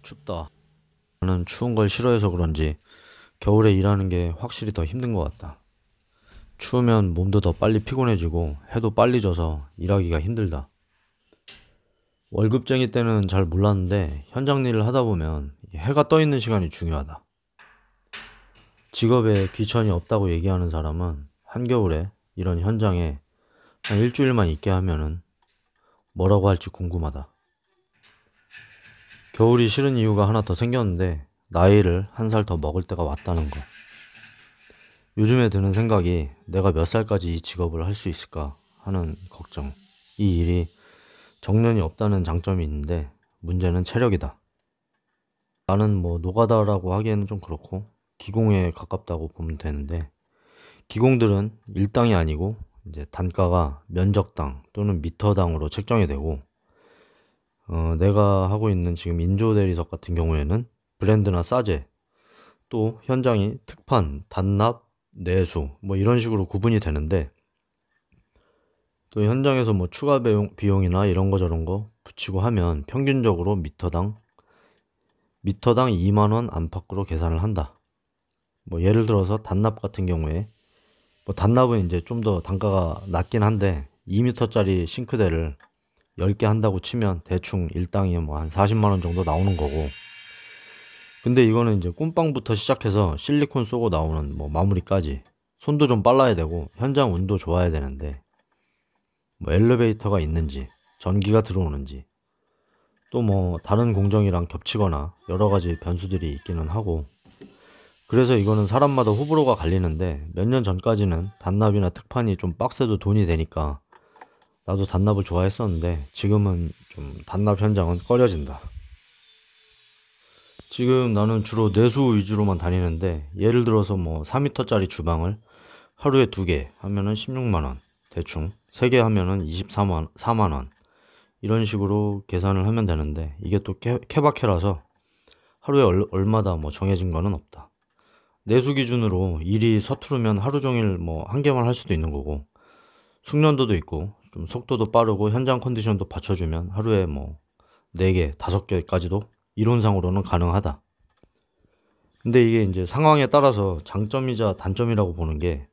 춥다. 나는 추운 걸 싫어해서 그런지 겨울에 일하는 게 확실히 더 힘든 것 같다. 추우면 몸도 더 빨리 피곤해지고 해도 빨리 져서 일하기가 힘들다. 월급쟁이 때는 잘 몰랐는데 현장 일을 하다 보면 해가 떠 있는 시간이 중요하다. 직업에 귀천이 없다고 얘기하는 사람은 한겨울에 이런 현장에 한 일주일만 있게 하면은 뭐라고 할지 궁금하다. 겨울이 싫은 이유가 하나 더 생겼는데 나이를 한 살 더 먹을 때가 왔다는 거. 요즘에 드는 생각이 내가 몇 살까지 이 직업을 할 수 있을까 하는 걱정. 이 일이 정년이 없다는 장점이 있는데 문제는 체력이다. 나는 노가다라고 하기에는 좀 그렇고 기공에 가깝다고 보면 되는데 기공들은 일당이 아니고 이제 단가가 면적당 또는 미터당으로 책정이 되고 내가 하고 있는 지금 인조 대리석 같은 경우에는 브랜드나 싸제 또 현장이 특판, 단납, 내수 이런 식으로 구분이 되는데 또 현장에서 추가 비용이나 이런 거 저런 거 붙이고 하면 평균적으로 미터당 2만 원 안팎으로 계산을 한다. 예를 들어서 단납 같은 경우에 단납은 이제 좀 더 단가가 낮긴 한데 2m짜리 싱크대를 10개 한다고 치면 대충 일당이 한 40만 원 정도 나오는 거고, 근데 이거는 이제 꼼빵부터 시작해서 실리콘 쏘고 나오는 마무리까지 손도 좀 빨라야 되고 현장 운도 좋아야 되는데 엘리베이터가 있는지 전기가 들어오는지 또 다른 공정이랑 겹치거나 여러 가지 변수들이 있기는 하고, 그래서 이거는 사람마다 호불호가 갈리는데 몇 년 전까지는 단납이나 특판이 좀 빡세도 돈이 되니까 나도 단납을 좋아했었는데 지금은 좀 단납 현장은 꺼려진다. 지금 나는 주로 내수 위주로만 다니는데 예를 들어서 4m짜리 주방을 하루에 2개 하면은 16만 원, 대충 3개 하면은 24만 원 이런 식으로 계산을 하면 되는데 이게 또 케바케라서 하루에 얼마다 정해진 거는 없다. 내수 기준으로 일이 서투르면 하루 종일 한 개만 할 수도 있는 거고, 숙련도도 있고 좀 속도도 빠르고 현장 컨디션도 받쳐주면 하루에 4개, 5개까지도 이론상으로는 가능하다. 근데 이게 이제 상황에 따라서 장점이자 단점이라고 보는 게,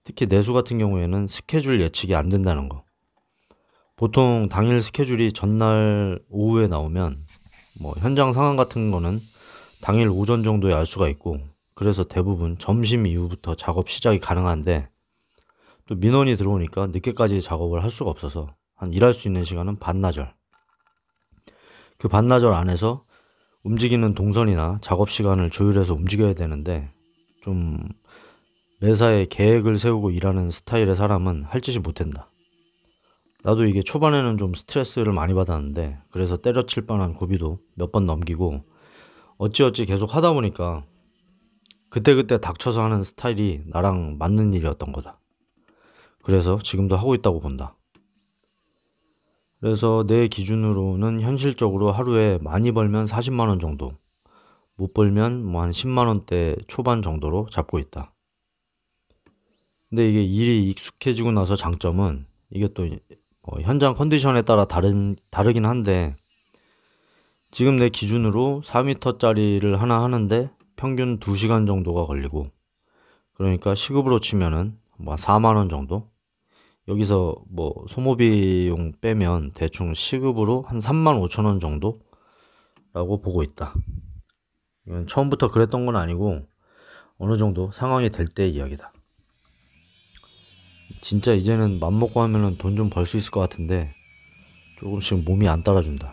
특히 내수 같은 경우에는 스케줄 예측이 안 된다는 거. 보통 당일 스케줄이 전날 오후에 나오면 현장 상황 같은 거는 당일 오전 정도에 알 수가 있고, 그래서 대부분 점심 이후부터 작업 시작이 가능한데 또 민원이 들어오니까 늦게까지 작업을 할 수가 없어서 한 일할 수 있는 시간은 반나절. 그 반나절 안에서 움직이는 동선이나 작업 시간을 조율해서 움직여야 되는데 좀 매사에 계획을 세우고 일하는 스타일의 사람은 할 짓이 못한다. 나도 이게 초반에는 좀 스트레스를 많이 받았는데 그래서 때려칠 뻔한 고비도 몇 번 넘기고 어찌어찌 계속 하다 보니까 그때그때 닥쳐서 하는 스타일이 나랑 맞는 일이었던 거다. 그래서 지금도 하고 있다고 본다. 그래서 내 기준으로는 현실적으로 하루에 많이 벌면 40만 원 정도, 못 벌면 한 10만 원대 초반 정도로 잡고 있다. 근데 이게 일이 익숙해지고 나서 장점은 이게 또 현장 컨디션에 따라 다르긴 한데, 지금 내 기준으로 4m짜리를 하나 하는데 평균 2시간 정도가 걸리고, 그러니까 시급으로 치면은 4만 원 정도? 여기서 소모비용 빼면 대충 시급으로 한 3만 5천 원 정도라고 보고 있다. 이건 처음부터 그랬던 건 아니고 어느 정도 상황이 될 때 이야기다. 진짜 이제는 맘먹고 하면은 돈 좀 벌 수 있을 것 같은데 조금씩 몸이 안 따라준다.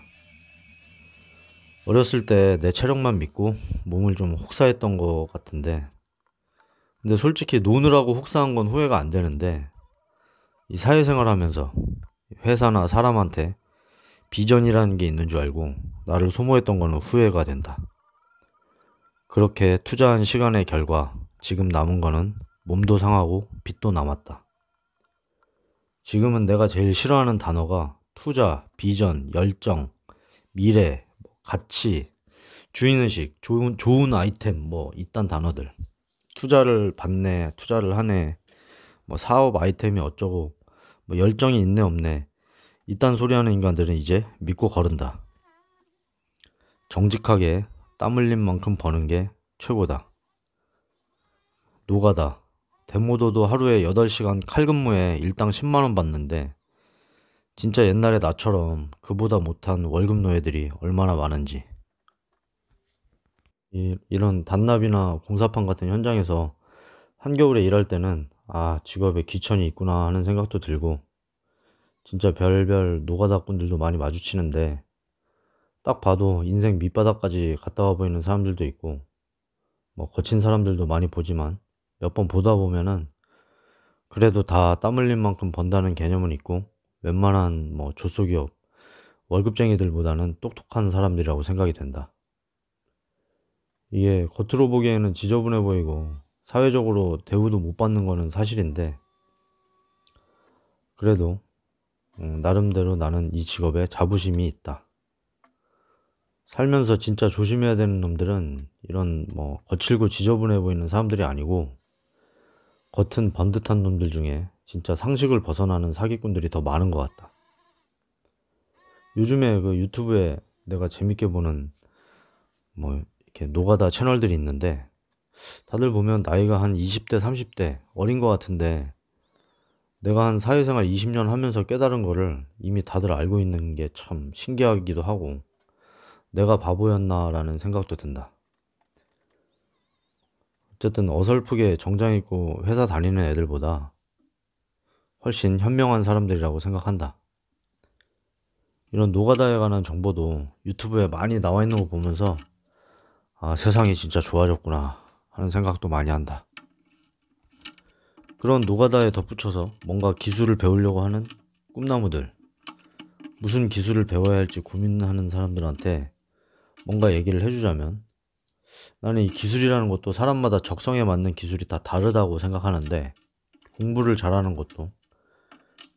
어렸을 때 내 체력만 믿고 몸을 좀 혹사했던 것 같은데, 근데 솔직히 노느라고 혹사한 건 후회가 안 되는데 이 사회생활 하면서 회사나 사람한테 비전이라는 게 있는 줄 알고 나를 소모했던 거는 후회가 된다. 그렇게 투자한 시간의 결과 지금 남은 거는 몸도 상하고 빚도 남았다. 지금은 내가 제일 싫어하는 단어가 투자, 비전, 열정, 미래, 가치, 주인의식, 좋은 아이템 이딴 단어들. 투자를 받네, 투자를 하네, 사업 아이템이 어쩌고, 열정이 있네 없네, 이딴 소리 하는 인간들은 이제 믿고 거른다. 정직하게 땀 흘린 만큼 버는 게 최고다. 노가다. 대모도도 하루에 8시간 칼근무에 일당 10만원 받는데 진짜 옛날에 나처럼 그보다 못한 월급 노예들이 얼마나 많은지. 이런 단납이나 공사판 같은 현장에서 한겨울에 일할 때는 직업에 귀천이 있구나 하는 생각도 들고 진짜 별별 노가다꾼들도 많이 마주치는데 딱 봐도 인생 밑바닥까지 갔다 와 보이는 사람들도 있고 뭐 거친 사람들도 많이 보지만 몇 번 보다 보면은 그래도 다 땀 흘린 만큼 번다는 개념은 있고 웬만한 뭐 조소기업 월급쟁이들보다는 똑똑한 사람들이라고 생각이 된다. 이게 겉으로 보기에는 지저분해 보이고 사회적으로 대우도 못 받는 거는 사실인데 그래도 나름대로 나는 이 직업에 자부심이 있다. 살면서 진짜 조심해야 되는 놈들은 이런 뭐 거칠고 지저분해 보이는 사람들이 아니고 겉은 번듯한 놈들 중에 진짜 상식을 벗어나는 사기꾼들이 더 많은 것 같다. 요즘에 그 유튜브에 내가 재밌게 보는 뭐 이렇게 노가다 채널들이 있는데 다들 보면 나이가 한 20대, 30대 어린 것 같은데 내가 한 사회생활 20년 하면서 깨달은 거를 이미 다들 알고 있는 게 참 신기하기도 하고 내가 바보였나라는 생각도 든다. 어쨌든 어설프게 정장 입고 회사 다니는 애들보다 훨씬 현명한 사람들이라고 생각한다. 이런 노가다에 관한 정보도 유튜브에 많이 나와 있는 거 보면서 세상이 진짜 좋아졌구나 하는 생각도 많이 한다. 그런 노가다에 덧붙여서 뭔가 기술을 배우려고 하는 꿈나무들, 무슨 기술을 배워야 할지 고민하는 사람들한테 뭔가 얘기를 해주자면 나는 이 기술이라는 것도 사람마다 적성에 맞는 기술이 다 다르다고 생각하는데 공부를 잘하는 것도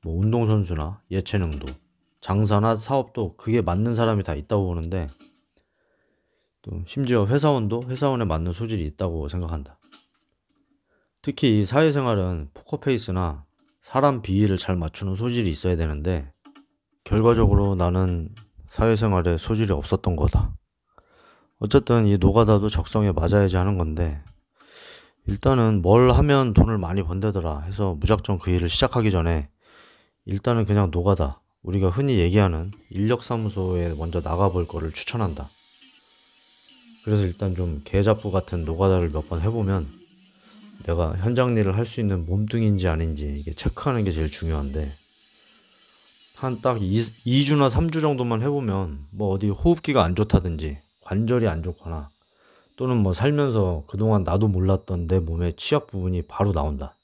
뭐 운동선수나 예체능도 장사나 사업도 그게 맞는 사람이 다 있다고 보는데 또 심지어 회사원도 회사원에 맞는 소질이 있다고 생각한다. 특히 이 사회생활은 포커페이스나 사람 비위를 잘 맞추는 소질이 있어야 되는데 결과적으로 나는 사회생활에 소질이 없었던 거다. 어쨌든 이 노가다도 적성에 맞아야지 하는 건데 일단은 뭘 하면 돈을 많이 번대더라 해서 무작정 그 일을 시작하기 전에 일단은 그냥 노가다, 우리가 흔히 얘기하는 인력사무소에 먼저 나가볼 거를 추천한다. 그래서 일단 좀 개잡부 같은 노가다를 몇 번 해보면 내가 현장 일을 할 수 있는 몸뚱이인지 아닌지 이게 체크하는 게 제일 중요한데 한 딱 2주나 3주 정도만 해보면 뭐 어디 호흡기가 안 좋다든지 관절이 안 좋거나 또는 뭐 살면서 그동안 나도 몰랐던 내 몸의 취약 부분이 바로 나온다.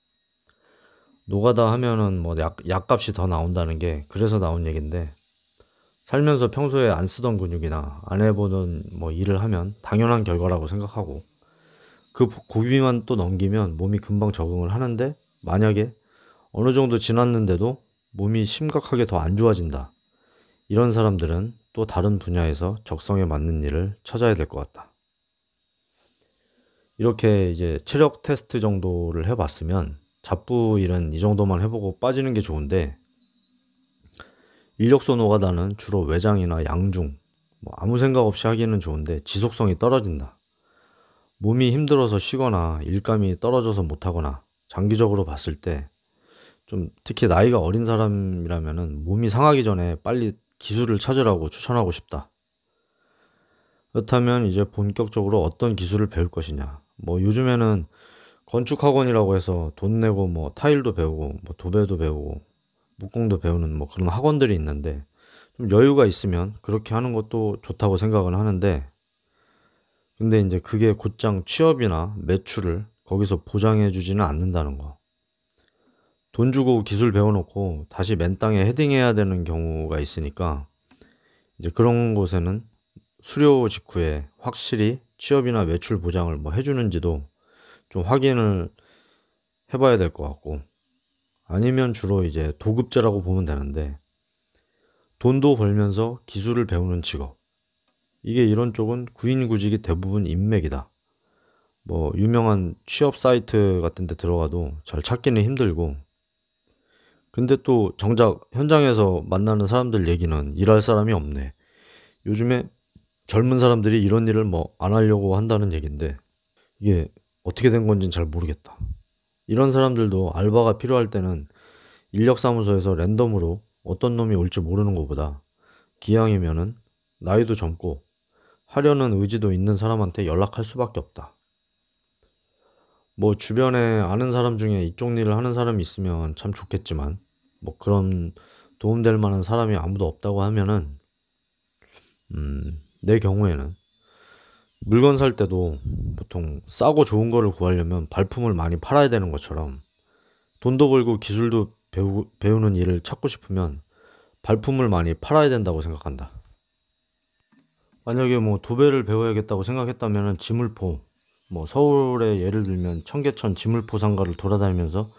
노가다 하면은 뭐 약값이 더 나온다는 게 그래서 나온 얘긴데 살면서 평소에 안 쓰던 근육이나 안 해보던 뭐 일을 하면 당연한 결과라고 생각하고 그 고비만 또 넘기면 몸이 금방 적응을 하는데 만약에 어느 정도 지났는데도 몸이 심각하게 더 안 좋아진다. 이런 사람들은 또 다른 분야에서 적성에 맞는 일을 찾아야 될 것 같다. 이렇게 이제 체력 테스트 정도를 해봤으면 잡부 일은 이 정도만 해보고 빠지는 게 좋은데 인력소 노가다는 주로 외장이나 양중 뭐 아무 생각 없이 하기는 좋은데 지속성이 떨어진다. 몸이 힘들어서 쉬거나 일감이 떨어져서 못하거나 장기적으로 봤을 때 좀 특히 나이가 어린 사람이라면은 몸이 상하기 전에 빨리 기술을 찾으라고 추천하고 싶다. 그렇다면 이제 본격적으로 어떤 기술을 배울 것이냐. 뭐 요즘에는 건축학원이라고 해서 돈 내고 뭐 타일도 배우고 뭐 도배도 배우고木工도 배우는 뭐 그런 학원들이 있는데 좀 여유가 있으면 그렇게 하는 것도 좋다고 생각을 하는데 근데 이제 그게 곧장 취업이나 매출을 거기서 보장해 주지는 않는다는 거. 돈 주고 기술 배워놓고 다시 맨 땅에 헤딩해야 되는 경우가 있으니까 이제 그런 곳에는 수료 직후에 확실히 취업이나 매출 보장을 뭐 해주는지도 좀 확인을 해봐야 될 것 같고 아니면 주로 이제 도급제라고 보면 되는데 돈도 벌면서 기술을 배우는 직업 이게 이런 쪽은 구인구직이 대부분 인맥이다. 뭐 유명한 취업 사이트 같은 데 들어가도 잘 찾기는 힘들고 근데 또 정작 현장에서 만나는 사람들 얘기는 일할 사람이 없네. 요즘에 젊은 사람들이 이런 일을 뭐 안 하려고 한다는 얘긴데 이게 어떻게 된 건지는 잘 모르겠다. 이런 사람들도 알바가 필요할 때는 인력사무소에서 랜덤으로 어떤 놈이 올지 모르는 것보다 기왕이면은 나이도 젊고 하려는 의지도 있는 사람한테 연락할 수밖에 없다. 뭐 주변에 아는 사람 중에 이쪽 일을 하는 사람이 있으면 참 좋겠지만 뭐 그런 도움될 만한 사람이 아무도 없다고 하면은 내 경우에는 물건 살 때도 보통 싸고 좋은 거를 구하려면 발품을 많이 팔아야 되는 것처럼 돈도 벌고 기술도 배우는 일을 찾고 싶으면 발품을 많이 팔아야 된다고 생각한다. 만약에 뭐 도배를 배워야겠다고 생각했다면은 지물포, 뭐 서울에 예를 들면 청계천 지물포 상가를 돌아다니면서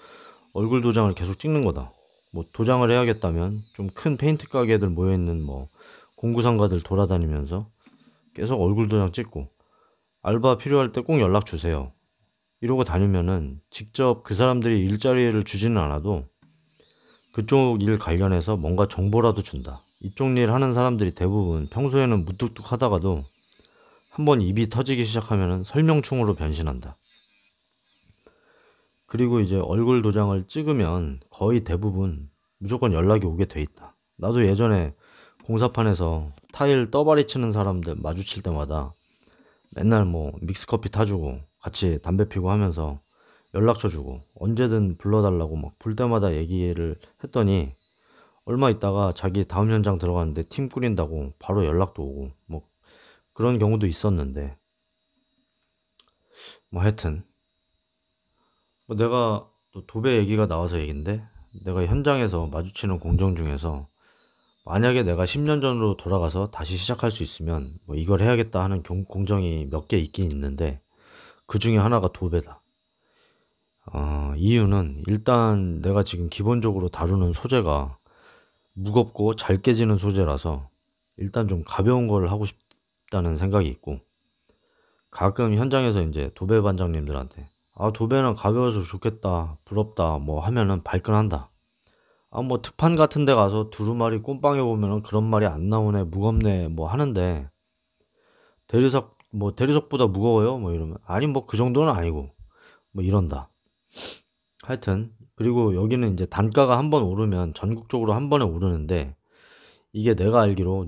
얼굴 도장을 계속 찍는 거다. 뭐 도장을 해야겠다면 좀 큰 페인트 가게들 모여있는 뭐 공구상가들 돌아다니면서 계속 얼굴 도장 찍고 알바 필요할 때 꼭 연락 주세요. 이러고 다니면은 직접 그 사람들이 일자리를 주지는 않아도 그쪽 일 관련해서 뭔가 정보라도 준다. 이쪽 일 하는 사람들이 대부분 평소에는 무뚝뚝 하다가도 한번 입이 터지기 시작하면은 설명충으로 변신한다. 그리고 이제 얼굴 도장을 찍으면 거의 대부분 무조건 연락이 오게 돼 있다. 나도 예전에 공사판에서 타일 떠바리 치는 사람들 마주칠 때마다 맨날 뭐 믹스커피 타주고 같이 담배 피고 하면서 연락처 주고 언제든 불러달라고 막 볼 때마다 얘기를 했더니 얼마 있다가 자기 다음 현장 들어갔는데 팀 꾸린다고 바로 연락도 오고 뭐 그런 경우도 있었는데 뭐 하여튼 뭐 내가 또 도배 얘기가 나와서 얘긴데 내가 현장에서 마주치는 공정 중에서 만약에 내가 10년 전으로 돌아가서 다시 시작할 수 있으면 뭐 이걸 해야겠다 하는 공정이 몇 개 있긴 있는데 그 중에 하나가 도배다. 이유는 일단 내가 지금 기본적으로 다루는 소재가 무겁고 잘 깨지는 소재라서 일단 좀 가벼운 걸 하고 싶다는 생각이 있고 가끔 현장에서 이제 도배 반장님들한테 도배는 가벼워서 좋겠다 부럽다 뭐 하면은 발끈한다. 뭐 특판 같은 데 가서 두루마리 꼼빵해 보면은 그런 말이 안 나오네 무겁네 뭐 하는데 대리석보다 무거워요 뭐 이러면 아니 뭐 그 정도는 아니고 뭐 이런다. 하여튼 그리고 여기는 이제 단가가 한번 오르면 전국적으로 한 번에 오르는데 이게 내가 알기로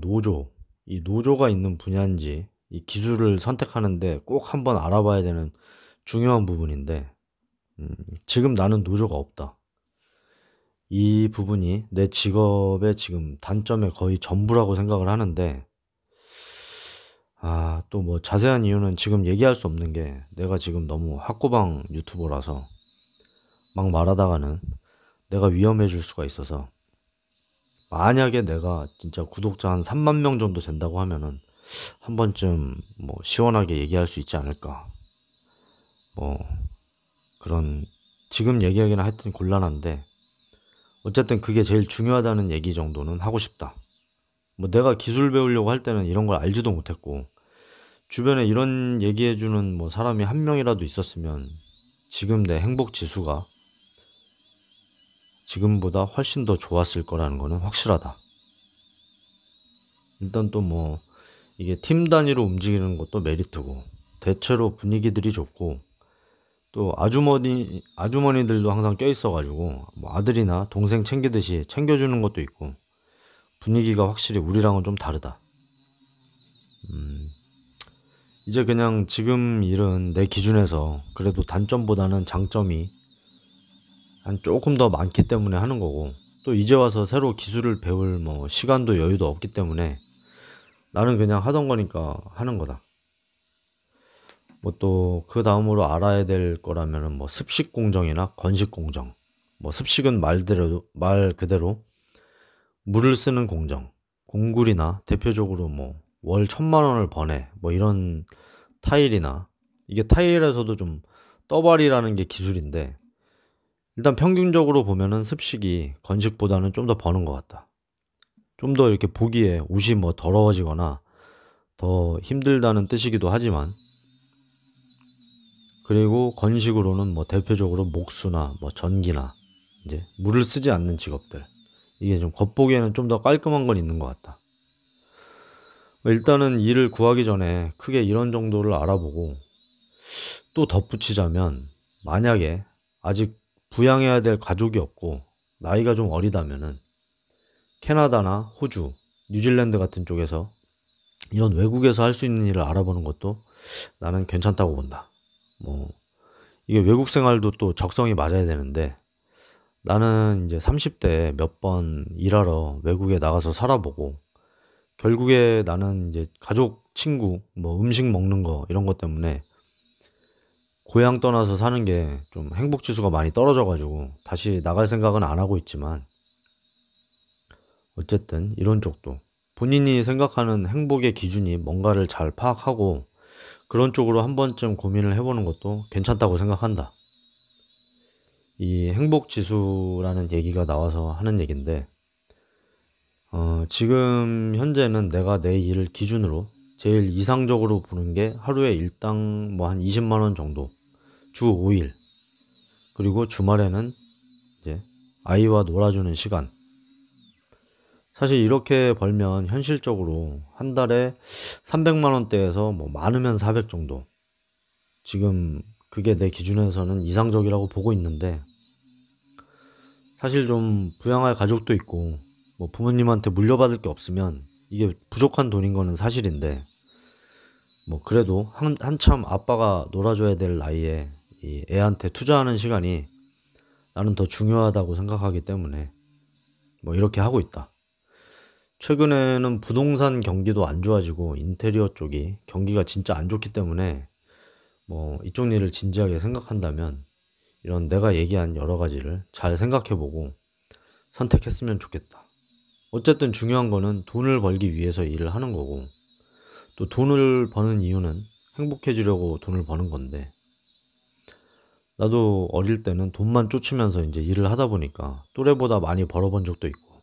이 노조가 있는 분야인지 이 기술을 선택하는데 꼭 한번 알아봐야 되는 중요한 부분인데 지금 나는 노조가 없다. 이 부분이 내 직업의 지금 단점의 거의 전부라고 생각을 하는데 또 뭐 자세한 이유는 지금 얘기할 수 없는 게 내가 지금 너무 학고방 유튜버라서 막 말하다가는 내가 위험해질 수가 있어서 만약에 내가 진짜 구독자 한 3만 명 정도 된다고 하면은 한 번쯤 뭐 시원하게 얘기할 수 있지 않을까. 뭐 그런 지금 얘기하기는 하여튼 곤란한데 어쨌든 그게 제일 중요하다는 얘기 정도는 하고 싶다. 뭐 내가 기술 배우려고 할 때는 이런 걸 알지도 못했고 주변에 이런 얘기해주는 뭐 사람이 한 명이라도 있었으면 지금 내 행복 지수가 지금보다 훨씬 더 좋았을 거라는 거는 확실하다. 일단 또 뭐 이게 팀 단위로 움직이는 것도 메리트고 대체로 분위기들이 좋고 또 아주머니들도 항상 껴있어가지고 뭐 아들이나 동생 챙기듯이 챙겨주는 것도 있고 분위기가 확실히 우리랑은 좀 다르다. 이제 그냥 지금 일은 내 기준에서 그래도 단점보다는 장점이 한 조금 더 많기 때문에 하는 거고 또 이제 와서 새로 기술을 배울 뭐 시간도 여유도 없기 때문에 나는 그냥 하던 거니까 하는 거다. 뭐 또 그 다음으로 알아야 될 거라면은 뭐 습식 공정이나 건식 공정. 뭐 습식은 말 그대로 물을 쓰는 공정. 공굴이나 대표적으로 뭐 월 1,000만 원을 버네. 뭐 이런 타일이나 이게 타일에서도 좀 떠발이라는 게 기술인데 일단 평균적으로 보면은 습식이 건식보다는 좀 더 버는 것 같다. 좀 더 이렇게 보기에 옷이 뭐 더러워지거나 더 힘들다는 뜻이기도 하지만 그리고 건식으로는 뭐 대표적으로 목수나 뭐 전기나 이제 물을 쓰지 않는 직업들 이게 좀 겉보기에는 좀 더 깔끔한 건 있는 것 같다. 일단은 일을 구하기 전에 크게 이런 정도를 알아보고, 또 덧붙이자면 만약에 아직 부양해야 될 가족이 없고 나이가 좀 어리다면은 캐나다나 호주, 뉴질랜드 같은 쪽에서 이런 외국에서 할 수 있는 일을 알아보는 것도 나는 괜찮다고 본다. 뭐 이게 외국 생활도 또 적성이 맞아야 되는데, 나는 이제 30대에 몇 번 일하러 외국에 나가서 살아보고, 결국에 나는 이제 가족, 친구, 뭐 음식 먹는 거 이런 것 때문에 고향 떠나서 사는 게 좀 행복 지수가 많이 떨어져가지고 다시 나갈 생각은 안 하고 있지만, 어쨌든 이런 쪽도 본인이 생각하는 행복의 기준이 뭔가를 잘 파악하고 그런 쪽으로 한 번쯤 고민을 해보는 것도 괜찮다고 생각한다. 이 행복 지수라는 얘기가 나와서 하는 얘긴데, 지금 현재는 내가 내 일을 기준으로 제일 이상적으로 보는 게 하루에 일당 뭐 한 20만 원 정도, 주 5일, 그리고 주말에는 이제 아이와 놀아주는 시간. 사실 이렇게 벌면 현실적으로 한 달에 300만 원대에서 뭐 많으면 400 정도. 지금 그게 내 기준에서는 이상적이라고 보고 있는데, 사실 좀 부양할 가족도 있고 뭐 부모님한테 물려받을 게 없으면 이게 부족한 돈인 거는 사실인데, 뭐 그래도 한참 아빠가 놀아줘야 될 나이에 이 애한테 투자하는 시간이 나는 더 중요하다고 생각하기 때문에 뭐 이렇게 하고 있다. 최근에는 부동산 경기도 안 좋아지고 인테리어 쪽이 경기가 진짜 안 좋기 때문에 뭐 이쪽 일을 진지하게 생각한다면 이런 내가 얘기한 여러 가지를 잘 생각해보고 선택했으면 좋겠다. 어쨌든 중요한 거는 돈을 벌기 위해서 일을 하는 거고, 또 돈을 버는 이유는 행복해지려고 돈을 버는 건데, 나도 어릴 때는 돈만 쫓으면서 이제 일을 하다 보니까 또래보다 많이 벌어본 적도 있고,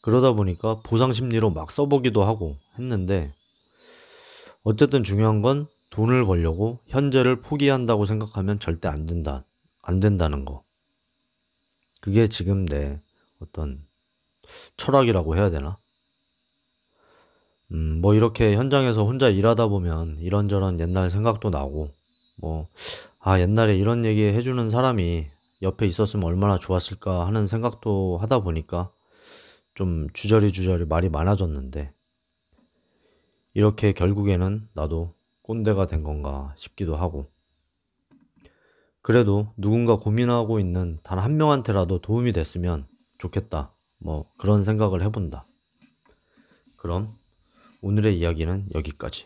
그러다 보니까 보상 심리로 막 써보기도 하고 했는데, 어쨌든 중요한 건 돈을 벌려고 현재를 포기한다고 생각하면 절대 안 된다는 거. 그게 지금 내 어떤 철학이라고 해야 되나? 뭐 이렇게 현장에서 혼자 일하다 보면 이런저런 옛날 생각도 나고, 뭐, 아, 옛날에 이런 얘기 해주는 사람이 옆에 있었으면 얼마나 좋았을까 하는 생각도 하다 보니까 좀 주저리 말이 많아졌는데, 이렇게 결국에는 나도 꼰대가 된 건가 싶기도 하고, 그래도 누군가 고민하고 있는 단 한 명한테라도 도움이 됐으면 좋겠다. 뭐 그런 생각을 해본다. 그럼 오늘의 이야기는 여기까지.